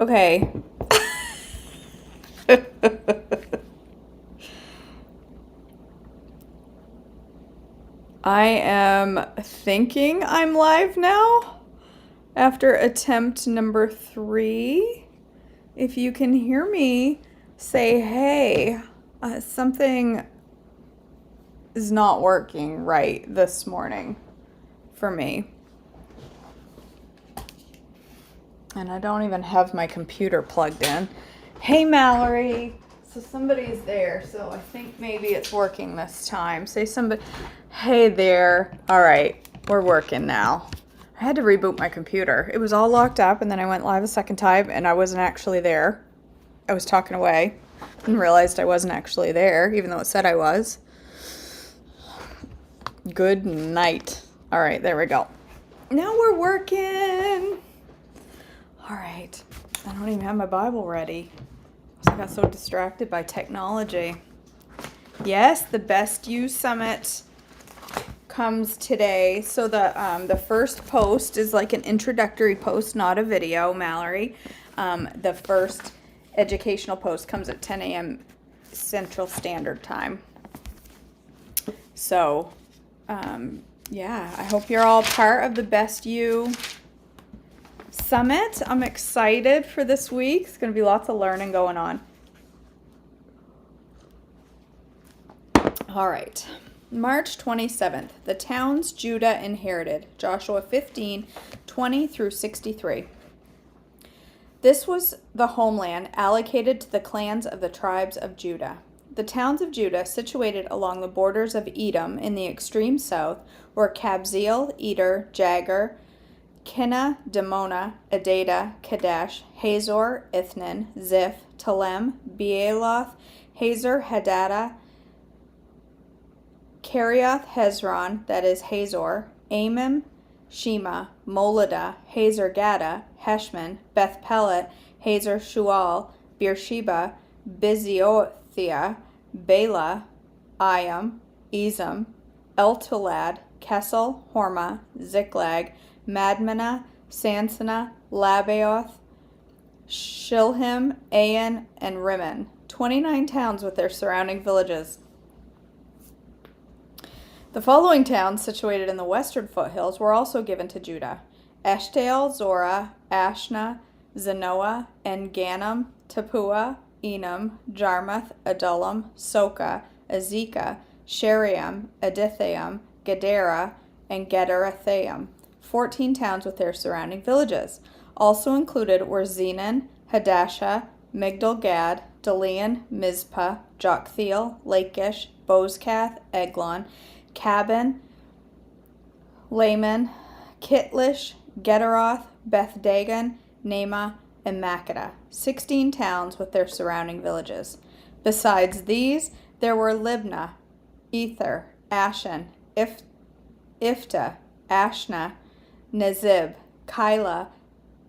Okay. I am thinking I'm live now after attempt number 3. If you can hear me, say hey. Something is not working right this morning for me. And I don't even have my computer plugged in. Hey, Mallory. So somebody's there, so I think maybe it's working this time. Say somebody, hey there. All right, we're working now. I had to reboot my computer. It was all locked up, and then I went live a second time, and I wasn't actually there. I was talking away and realized I wasn't actually there, even though it said I was. Good night. All right, there we go. Now we're working. All right. I don't even have my Bible ready. I got so distracted by technology. Yes, the Best You Summit comes today. So the first post is like an introductory post, not a video, Mallory. The first educational post comes at 10 a.m. Central Standard Time. So, yeah, I hope you're all part of the Best You Summit. I'm excited for this week. It's going to be lots of learning going on. All right. March 27th, the towns Judah inherited. Joshua 15, 20 through 63. This was the homeland allocated to the clans of the tribes of Judah. The towns of Judah situated along the borders of Edom in the extreme south were Kabzeel, Eder, Jagur, Kinna, Dimona, Adada, Kadesh, Hazor, Ithnan, Ziph, Telem, Bealoth, Hazor, Hadada, Kerioth, Hezron, that is Hazor, Amim, Shema, Moladah, Hazor Gada, Heshman, Beth Pelet, Hazor Shual, Beersheba, Biziothia, Bela, Ayam, Ezem, Eltolad, Kessel, Hormah, Ziklag, Madmenah, Sansana, Labaoth, Shilhim, Ain, and Rimmon, 29 towns with their surrounding villages. The following towns, situated in the western foothills, were also given to Judah: Eshtaol, Zorah, Ashna, Zanoah, En-Ganim, Tappuah, Enam, Jarmuth, Adullam, Soka, Azekah, Shariam, Adithaim, Gedera, and Gederathaim, 14 towns with their surrounding villages. Also included were Zenan, Hadashah, Migdal-Gad, Delian, Mizpah, Joktheel, Lachish, Bozkath, Eglon, Cabin, Laman, Kitlish, Gederoth, Beth-Dagon, Naamah, and Makkedah, 16 towns with their surrounding villages. Besides these, there were Libnah, Ether, Ashan, Ifta, Ashna, Nezib, Keilah,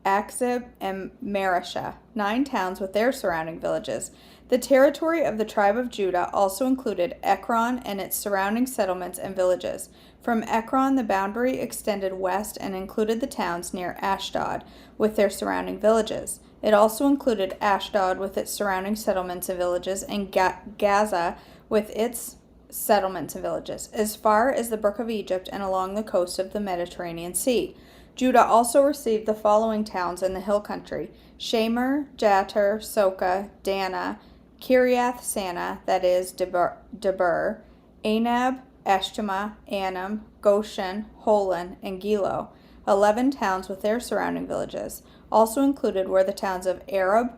Achzib, and Mareshah, 9 towns with their surrounding villages. The territory of the tribe of Judah also included Ekron and its surrounding settlements and villages. From Ekron, the boundary extended west and included the towns near Ashdod with their surrounding villages. It also included Ashdod with its surrounding settlements and villages, and Gaza with its settlements and villages, as far as the brook of Egypt and along the coast of the Mediterranean Sea. Judah also received the following towns in the hill country: Shamer, Jatir, Soka, Dana, Kiriath Sana, that is Debir, Anab, Eshtemoa, Anam, Goshen, Holon, and Gilo, 11 towns with their surrounding villages. Also included were the towns of Arab,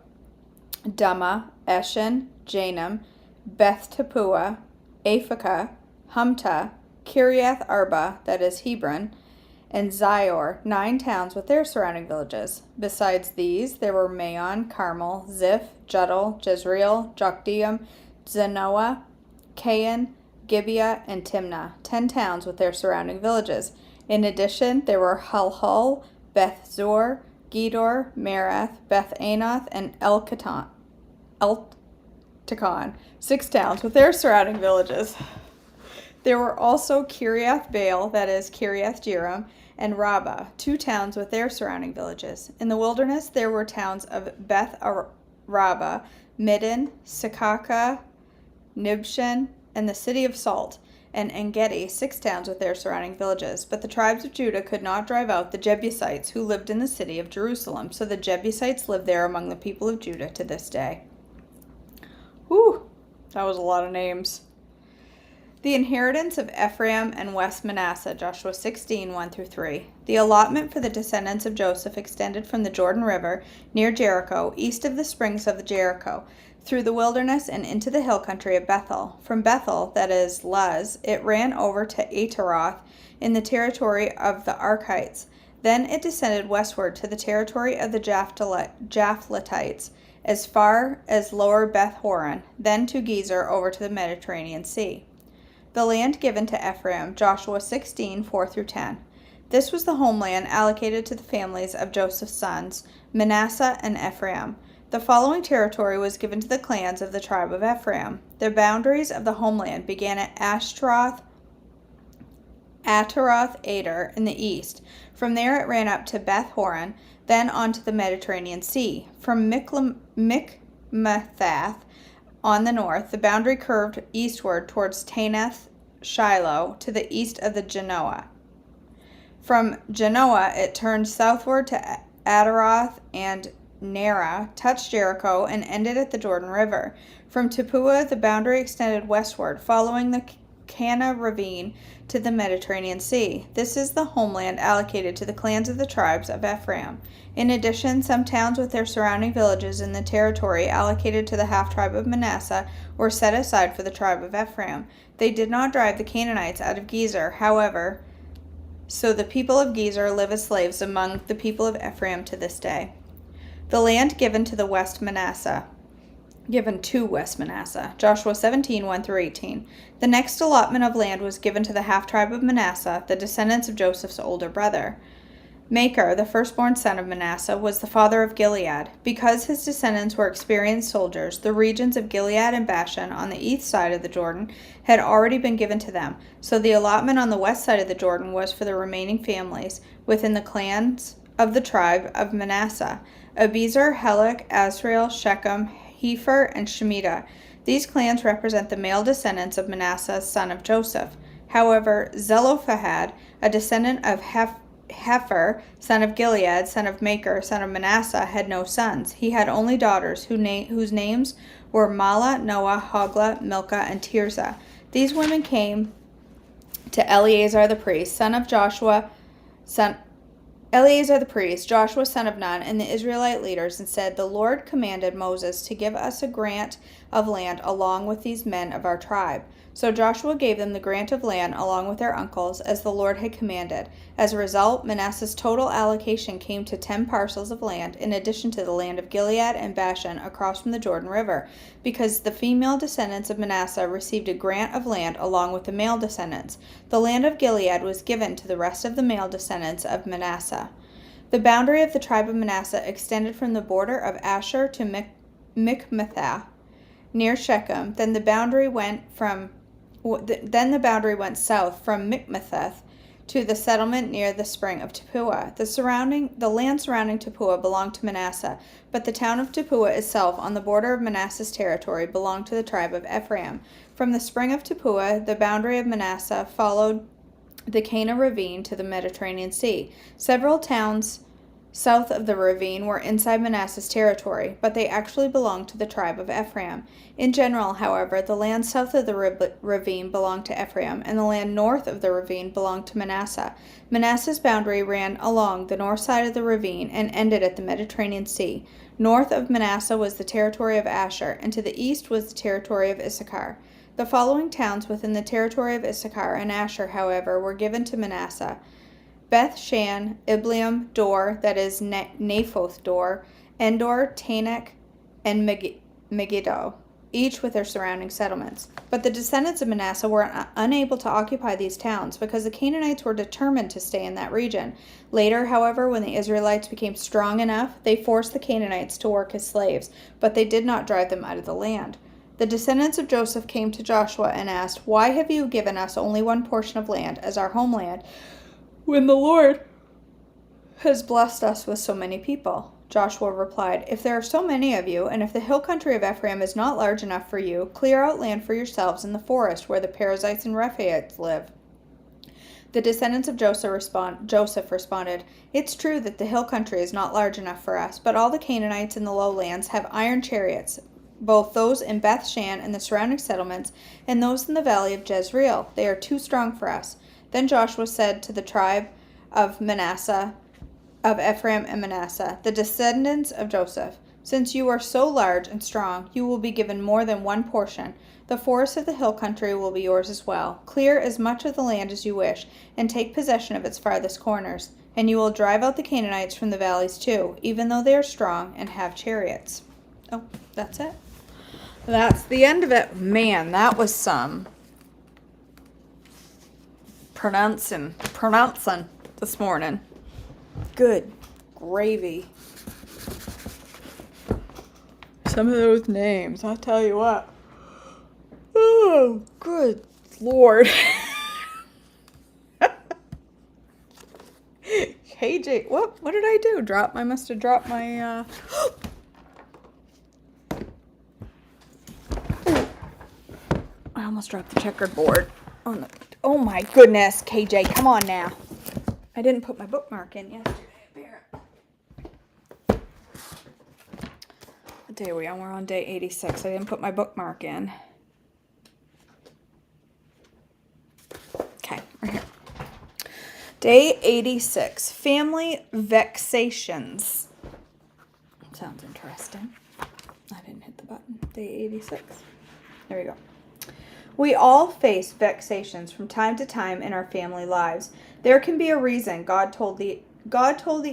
Duma, Eshen, Janam, Beth Tappuah, Aphekah, Humta, Kiriath Arba, that is Hebron, and Zior, 9 towns with their surrounding villages. Besides these, there were Maon, Carmel, Ziph, Judal, Jezreel, Jokdeam, Zanoah, Cain, Gibeah, and Timnah, 10 towns with their surrounding villages. In addition, there were Halhul, Beth Zur, Gedor, Merath, Beth Anath, and Eltekon, 6 towns with their surrounding villages. There were also Kiriath Baal, that is, Kiriath Jearim, and Rabbah, 2 towns with their surrounding villages. In the wilderness there were towns of Beth Rabbah, Middin, Sekaka, Nibshan, and the city of Salt, and Engedi, 6 towns with their surrounding villages. But the tribes of Judah could not drive out the Jebusites who lived in the city of Jerusalem, so the Jebusites live there among the people of Judah to this day. Whew, that was a lot of names. The inheritance of Ephraim and West Manasseh, Joshua 16, 1-3. The allotment for the descendants of Joseph extended from the Jordan River near Jericho, east of the springs of Jericho, through the wilderness and into the hill country of Bethel. From Bethel, that is, Luz, it ran over to Ataroth in the territory of the Archites. Then it descended westward to the territory of the Japhletites, as far as lower Beth Horon, then to Gezer over to the Mediterranean Sea. The land given to Ephraim, Joshua 16, 4-10. This was the homeland allocated to the families of Joseph's sons, Manasseh and Ephraim. The following territory was given to the clans of the tribe of Ephraim. The boundaries of the homeland began at Ataroth Ader in the east. From there it ran up to Beth Horon, then on to the Mediterranean Sea. From Mikmethath on the north, the boundary curved eastward towards Taanath Shiloh to the east of the Genoa. From Genoa, it turned southward to Ataroth and Nara, touched Jericho, and ended at the Jordan River. From Tappuah, the boundary extended westward, following the Kana ravine to the Mediterranean Sea. This is the homeland allocated to the clans of the tribes of Ephraim. In addition, some towns with their surrounding villages in the territory allocated to the half-tribe of Manasseh were set aside for the tribe of Ephraim. They did not drive the Canaanites out of Gezer, however, so the people of Gezer live as slaves among the people of Ephraim to this day. The land given to West Manasseh, Joshua 17, 1-18. The next allotment of land was given to the half-tribe of Manasseh, the descendants of Joseph's older brother. Machir, the firstborn son of Manasseh, was the father of Gilead. Because his descendants were experienced soldiers, the regions of Gilead and Bashan on the east side of the Jordan had already been given to them, so the allotment on the west side of the Jordan was for the remaining families within the clans of the tribe of Manasseh: Abiezer, Helek, Azrael, Shechem, Hepher, and Shemitah. These clans represent the male descendants of Manasseh, son of Joseph. However, Zelophehad, a descendant of Hepher, son of Gilead, son of Machir, son of Manasseh, had no sons. He had only daughters, whose names were Mahlah, Noah, Hoglah, Milcah, and Tirzah. These women came to Eleazar the priest, Joshua son of Nun, and the Israelite leaders, and said, "The Lord commanded Moses to give us a grant of land along with these men of our tribe." So Joshua gave them the grant of land along with their uncles, as the Lord had commanded. As a result, Manasseh's total allocation came to 10 parcels of land, in addition to the land of Gilead and Bashan across from the Jordan River, because the female descendants of Manasseh received a grant of land along with the male descendants. The land of Gilead was given to the rest of the male descendants of Manasseh. The boundary of the tribe of Manasseh extended from the border of Asher to Mikmethath, near Shechem. Then the boundary went south from Mikmethath to the settlement near the spring of Tappuah. The land surrounding Tappuah belonged to Manasseh, but the town of Tappuah itself, on the border of Manasseh's territory, belonged to the tribe of Ephraim. From the spring of Tappuah, the boundary of Manasseh followed the Kana ravine to the Mediterranean Sea. Several towns south of the ravine were inside Manasseh's territory, but they actually belonged to the tribe of Ephraim. In general, however, the land south of the ravine belonged to Ephraim, and the land north of the ravine belonged to Manasseh. Manasseh's boundary ran along the north side of the ravine and ended at the Mediterranean Sea. North of Manasseh was the territory of Asher, and to the east was the territory of Issachar. The following towns within the territory of Issachar and Asher, however, were given to Manasseh: Beth Shan, Ibleam, Dor, that is Naphoth Dor, Endor, Tanakh, and Megiddo, each with their surrounding settlements. But the descendants of Manasseh were unable to occupy these towns because the Canaanites were determined to stay in that region. Later, however, when the Israelites became strong enough, they forced the Canaanites to work as slaves, but they did not drive them out of the land. The descendants of Joseph came to Joshua and asked, "Why have you given us only one portion of land as our homeland, when the Lord has blessed us with so many people?" Joshua replied, "If there are so many of you, and if the hill country of Ephraim is not large enough for you, clear out land for yourselves in the forest where the Perizzites and Rephaites live." The descendants of Joseph responded, "It's true that the hill country is not large enough for us, but all the Canaanites in the lowlands have iron chariots, both those in Beth Shan and the surrounding settlements, and those in the valley of Jezreel. They are too strong for us." Then Joshua said to the tribe of Ephraim and Manasseh, the descendants of Joseph, "Since you are so large and strong, you will be given more than one portion. The forests of the hill country will be yours as well. Clear as much of the land as you wish, and take possession of its farthest corners. And you will drive out the Canaanites from the valleys too, even though they are strong and have chariots." Oh, that's it. That's the end of it. Man, that was some pronouncing this morning. Good gravy. Some of those names, I'll tell you what. Oh, good Lord. KJ, what did I do? I must have dropped my, I almost dropped the checkerboard on the, oh my goodness, KJ, come on now. I didn't put my bookmark in yesterday, apparently. What day are we on? We're on day 86. I didn't put my bookmark in. Okay, right here. Day 86. Family vexations. Sounds interesting. I didn't hit the button. Day 86. There we go. We all face vexations from time to time in our family lives. There can be a reason God told the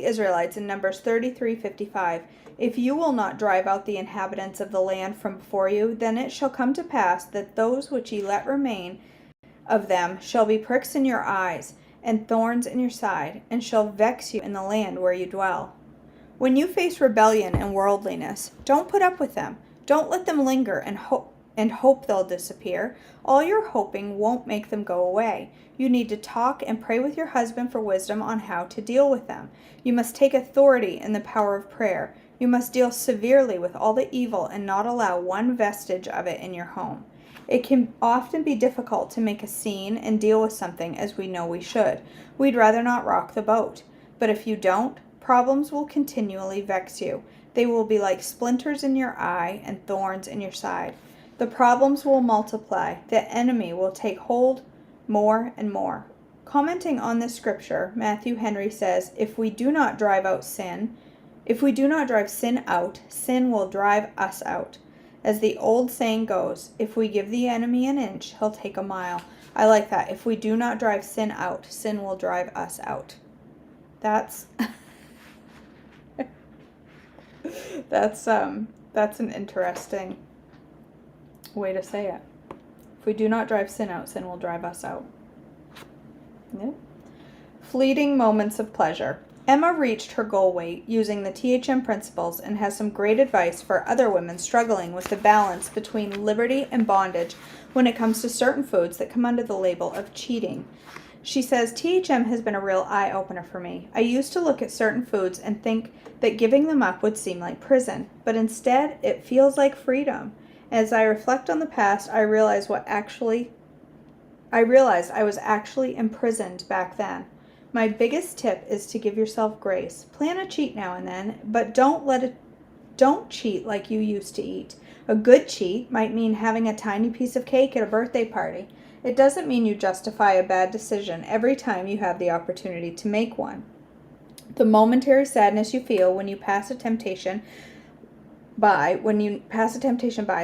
Israelites in Numbers 33:55, "If you will not drive out the inhabitants of the land from before you, then it shall come to pass that those which ye let remain of them shall be pricks in your eyes and thorns in your side, and shall vex you in the land where you dwell." When you face rebellion and worldliness, don't put up with them. Don't let them linger and hope they'll disappear. All your hoping won't make them go away. You need to talk and pray with your husband for wisdom on how to deal with them. You must take authority in the power of prayer. You must deal severely with all the evil and not allow one vestige of it in your home. It can often be difficult to make a scene and deal with something as we know we should. We'd rather not rock the boat. But if you don't, problems will continually vex you. They will be like splinters in your eye and thorns in your side. The problems will multiply. The enemy will take hold more and more. Commenting on this scripture, Matthew Henry says, if we do not drive sin out, sin will drive us out. As the old saying goes, if we give the enemy an inch, he'll take a mile. I like that. If we do not drive sin out, sin will drive us out. That's that's an interesting way to say it. If we do not drive sin out, sin will drive us out. Yeah. Fleeting moments of pleasure. Emma reached her goal weight using the THM principles and has some great advice for other women struggling with the balance between liberty and bondage when it comes to certain foods that come under the label of cheating. She says, THM has been a real eye-opener for me. I used to look at certain foods and think that giving them up would seem like prison, but instead it feels like freedom. As I reflect on the past, I realized I was actually imprisoned back then. My biggest tip is to give yourself grace. Plan a cheat now and then, but don't cheat like you used to eat. A good cheat might mean having a tiny piece of cake at a birthday party. It doesn't mean you justify a bad decision every time you have the opportunity to make one. The momentary sadness you feel when you pass a temptation by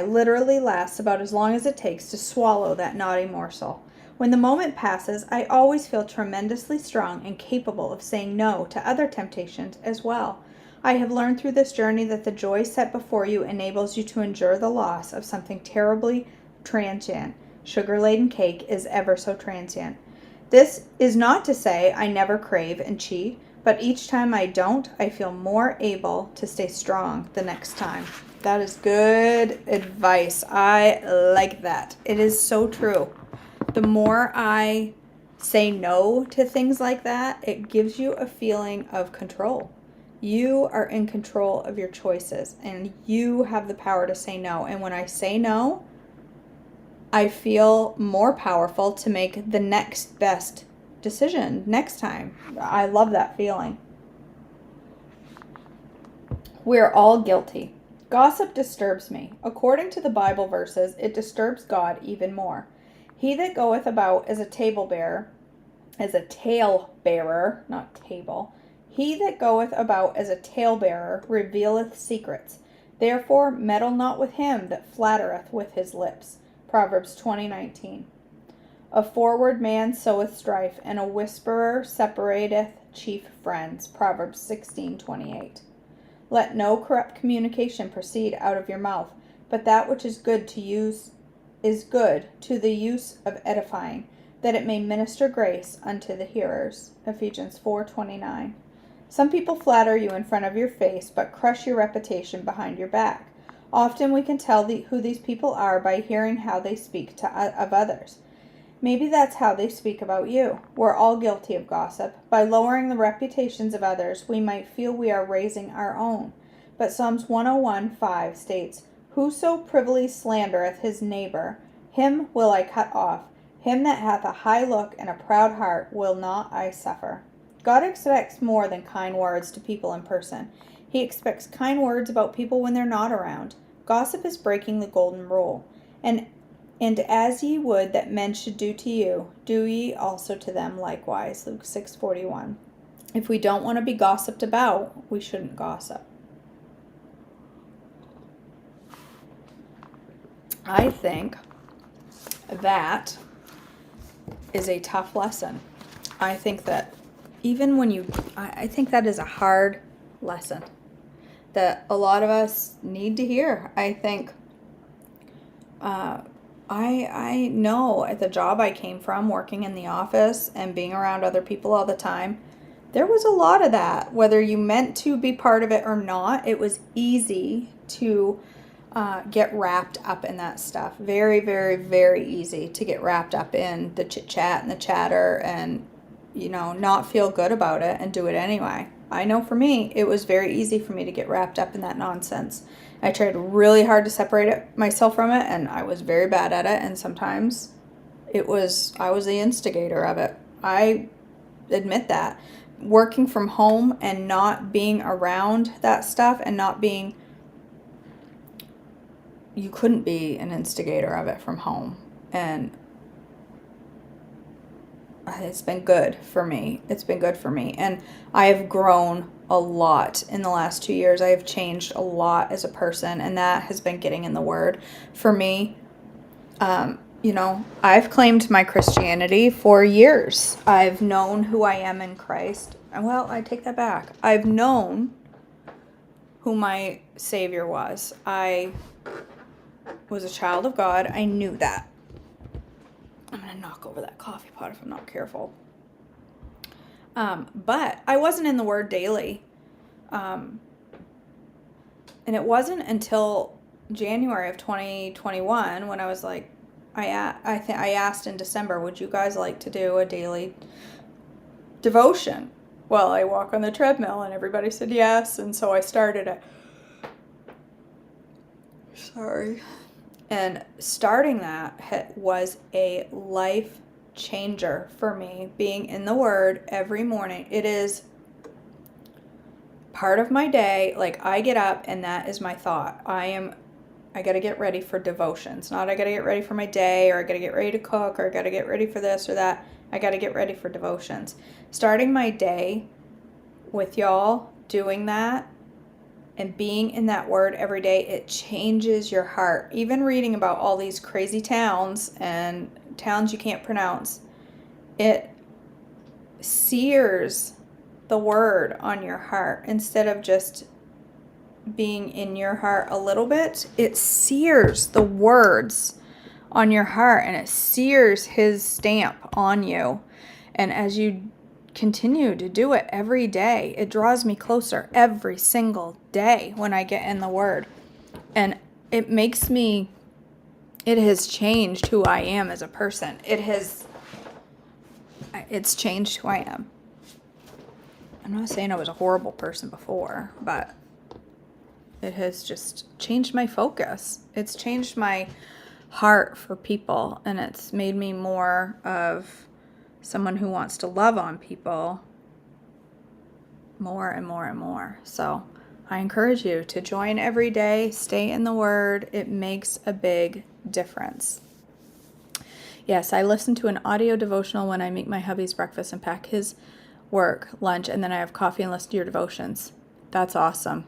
literally lasts about as long as it takes to swallow that naughty morsel. When the moment passes, I always feel tremendously strong and capable of saying no to other temptations as well. I have learned through this journey that the joy set before you enables you to endure the loss of something terribly transient. Sugar-laden cake is ever so transient. This is not to say I never crave and cheat, but each time I don't, I feel more able to stay strong the next time. That is good advice. I like that. It is so true. The more I say no to things like that, it gives you a feeling of control. You are in control of your choices and you have the power to say no. And when I say no, I feel more powerful to make the next best decision next time. I love that feeling. We're all guilty. Gossip disturbs me. According to the Bible verses, it disturbs God even more. He that goeth about as a tale bearer, not table. He that goeth about as a talebearer revealeth secrets. Therefore meddle not with him that flattereth with his lips. Proverbs 20:19. A forward man soweth strife, and a whisperer separateth chief friends. Proverbs 16:28. Let no corrupt communication proceed out of your mouth, but that which is good to the use of edifying, that it may minister grace unto the hearers. Ephesians 4:29. Some people flatter you in front of your face, but crush your reputation behind your back. Often we can tell who these people are by hearing how they speak of others. Maybe that's how they speak about you. We're all guilty of gossip. By lowering the reputations of others, we might feel we are raising our own. But Psalms 101:5 states, Whoso privily slandereth his neighbor, him will I cut off. Him that hath a high look and a proud heart will not I suffer. God expects more than kind words to people in person. He expects kind words about people when they're not around. Gossip is breaking the golden rule. And as ye would that men should do to you, do ye also to them likewise. Luke 6:41. If we don't want to be gossiped about, we shouldn't gossip. I think that is a tough lesson. I think that even when I think that is a hard lesson that a lot of us need to hear. I think, I know at the job I came from, working in the office and being around other people all the time, there was a lot of that. Whether you meant to be part of it or not, it was easy to get wrapped up in that stuff. Very, very, very easy to get wrapped up in the chit chat and the chatter and, not feel good about it and do it anyway. I know for me, it was very easy for me to get wrapped up in that nonsense. I tried really hard to separate myself from it, and I was very bad at it, and sometimes I was the instigator of it. I admit that. Working from home and not being around that stuff and you couldn't be an instigator of it from home. And it's been good for me. And I have grown a lot in the last 2 years. I have changed a lot as a person, and that has been getting in the Word. For me, I've claimed my Christianity for years. I've known who I am in Christ. Well, I take that back. I've known who my Savior was. I was a child of God. I knew that. I'm going to knock over that coffee pot if I'm not careful. But I wasn't in the Word daily. And it wasn't until January of 2021 when I was like, I asked in December, would you guys like to do a daily devotion? Well, I walk on the treadmill, and everybody said yes, and so I started it. Sorry. And starting that was a life changer for me, being in the Word every morning. It is part of my day. Like, I get up and that is my thought. I got to get ready for devotions. Not I got to get ready for my day, or I got to get ready to cook, or I got to get ready for this or that. I got to get ready for devotions. Starting my day with y'all doing that and being in that Word every day, it changes your heart. Even reading about all these crazy towns and towns you can't pronounce, it sears the Word on your heart. Instead of just being in your heart a little bit, it sears the words on your heart, and it sears His stamp on you. And as you continue to do it every day, it draws me closer every single day when I get in the Word. And it has changed who I am as a person. It's changed who I am. I'm not saying I was a horrible person before, but it has just changed my focus. It's changed my heart for people, and it's made me more of someone who wants to love on people more and more and more. So I encourage you to join every day, stay in the Word. It makes a big difference. Yes, I listen to an audio devotional when I make my hubby's breakfast and pack his work, lunch, and then I have coffee and listen to your devotions. That's awesome.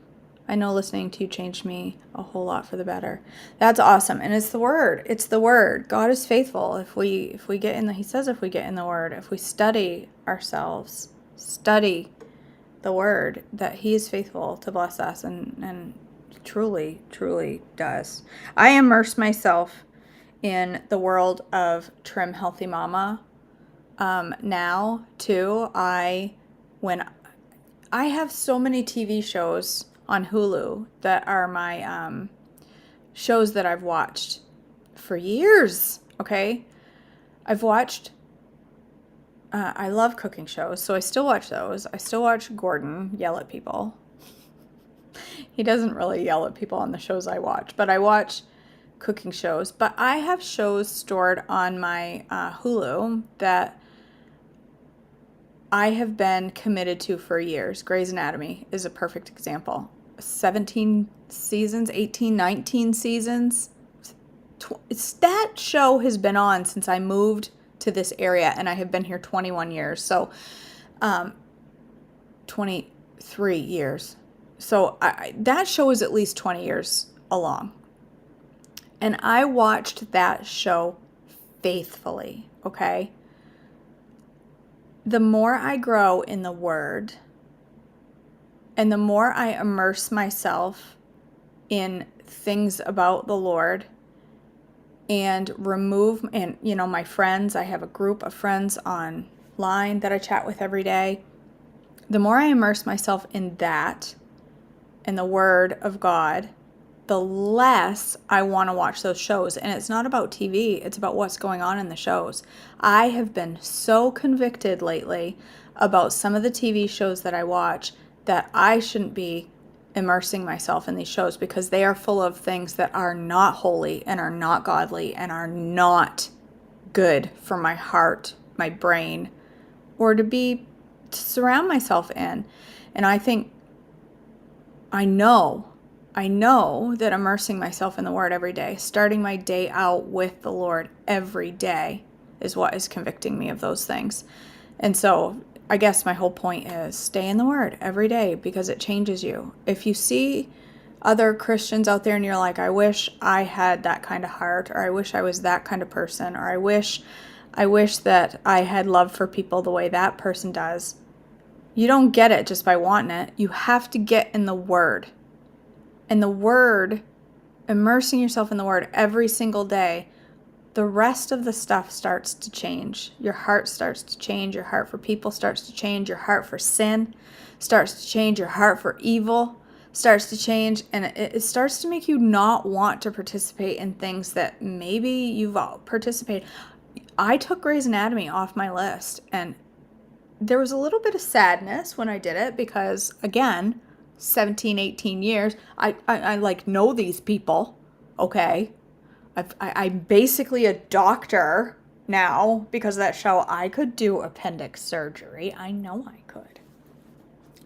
I know listening to you changed me a whole lot for the better. That's awesome. And it's the Word. It's the Word. God is faithful. If we get in the, He says if we get in the Word, if we study ourselves, study the Word, that He is faithful to bless us, and truly, truly does. I immerse myself in the world of Trim Healthy Mama now too. When I have so many TV shows on Hulu that are my shows that I've watched for years. Okay, I've watched. I love cooking shows, so I still watch those. I still watch Gordon yell at people. He doesn't really yell at people on the shows I watch, but I watch cooking shows. But I have shows stored on my Hulu that I have been committed to for years. Grey's Anatomy is a perfect example. 17 seasons, 18, 19 seasons. That show has been on since I moved to this area, and I have been here 21 years. So 23 years. So that show is at least 20 years along. And I watched that show faithfully, okay? The more I grow in the Word, and the more I immerse myself in things about the Lord, and my friends, I have a group of friends online that I chat with every day. The more I immerse myself in that, in the Word of God, the less I want to watch those shows. And it's not about TV, it's about what's going on in the shows. I have been so convicted lately about some of the TV shows that I watch that I shouldn't be immersing myself in these shows, because they are full of things that are not holy and are not godly and are not good for my heart, my brain, or to surround myself in. And I know that immersing myself in the Word every day, starting my day out with the Lord every day, is what is convicting me of those things. And so I guess my whole point is stay in the Word every day, because it changes you. If you see other Christians out there and you're like, I wish I had that kind of heart, or I wish I was that kind of person, or I wish that I had love for people the way that person does, you don't get it just by wanting it. You have to get in the Word. And the Word, immersing yourself in the Word every single day, the rest of the stuff starts to change. Your heart starts to change. Your heart for people starts to change. Your heart for sin starts to change. Your heart for evil starts to change. And it starts to make you not want to participate in things that maybe you've participated. I took Grey's Anatomy off my list, and there was a little bit of sadness when I did it, because, again, 17, 18 years, I know these people, okay? I'm basically a doctor now because of that show. I could do appendix surgery. I know I could.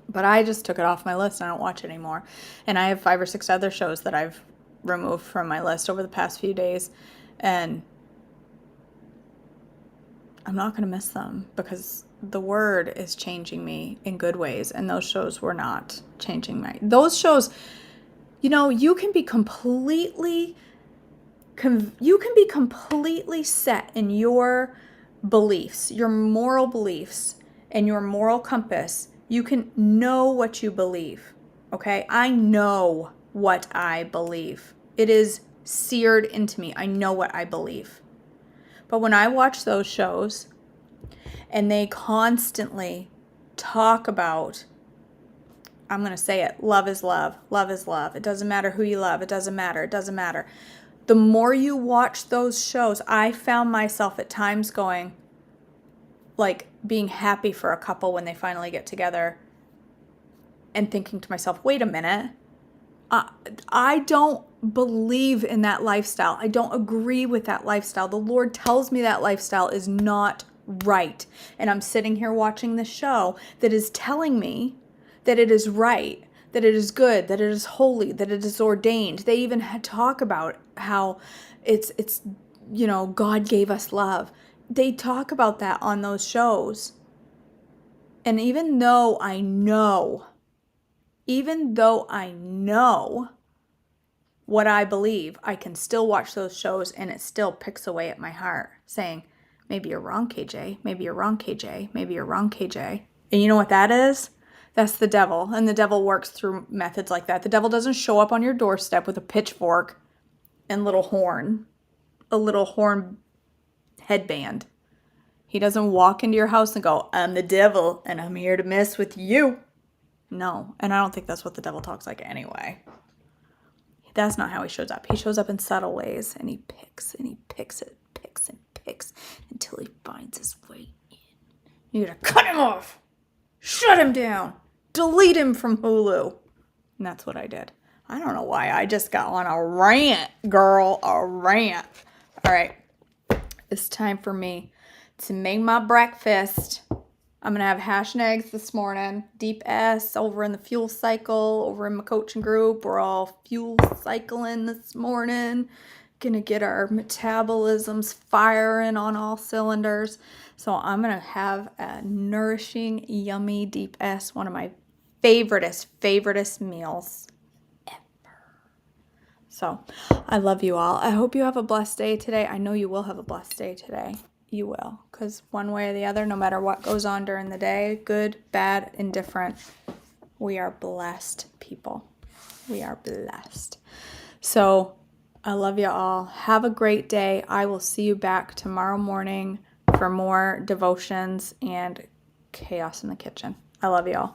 But I just took it off my list and I don't watch it anymore. And I have 5 or 6 other shows that I've removed from my list over the past few days. And I'm not going to miss them, because the Word is changing me in good ways. And those shows were not changing those shows, you can be completely set in your beliefs, your moral beliefs, and your moral compass. You can know what you believe, okay? I know what I believe. It is seared into me. I know what I believe. But when I watch those shows and they constantly talk about I'm going to say it. Love is love. Love is love. It doesn't matter who you love. It doesn't matter. It doesn't matter. The more you watch those shows, I found myself at times going, like, being happy for a couple when they finally get together and thinking to myself, wait a minute. I don't believe in that lifestyle. I don't agree with that lifestyle. The Lord tells me that lifestyle is not right. And I'm sitting here watching the show that is telling me that it is right, that it is good, that it is holy, that it is ordained. They even had talk about how it's God gave us love. They talk about that on those shows. And even though I know what I believe, I can still watch those shows and it still picks away at my heart, saying, maybe you're wrong, KJ. Maybe you're wrong, KJ. Maybe you're wrong, KJ. And you know what that is? That's the devil. And the devil works through methods like that. The devil doesn't show up on your doorstep with a pitchfork and a little horn headband. He doesn't walk into your house and go, I'm the devil and I'm here to mess with you. No, and I don't think that's what the devil talks like anyway. That's not how he shows up. He shows up in subtle ways, and he picks until he finds his way in. You gotta cut him off, shut him down, delete him from Hulu. And that's what I did. I don't know why. I just got on a rant, girl, a rant. All right, it's time for me to make my breakfast. I'm going to have hash and eggs this morning. Deep S over in the fuel cycle, over in my coaching group. We're all fuel cycling this morning. Going to get our metabolisms firing on all cylinders. So I'm going to have a nourishing, yummy Deep S, one of my favoriteest meals ever. So I love you all. I hope you have a blessed day today. I know you will have a blessed day today. You will, because one way or the other, no matter what goes on during the day, good, bad, indifferent, we are blessed people. We are blessed. So I love you all. Have a great day. I will see you back tomorrow morning for more devotions and chaos in the kitchen. I love you all.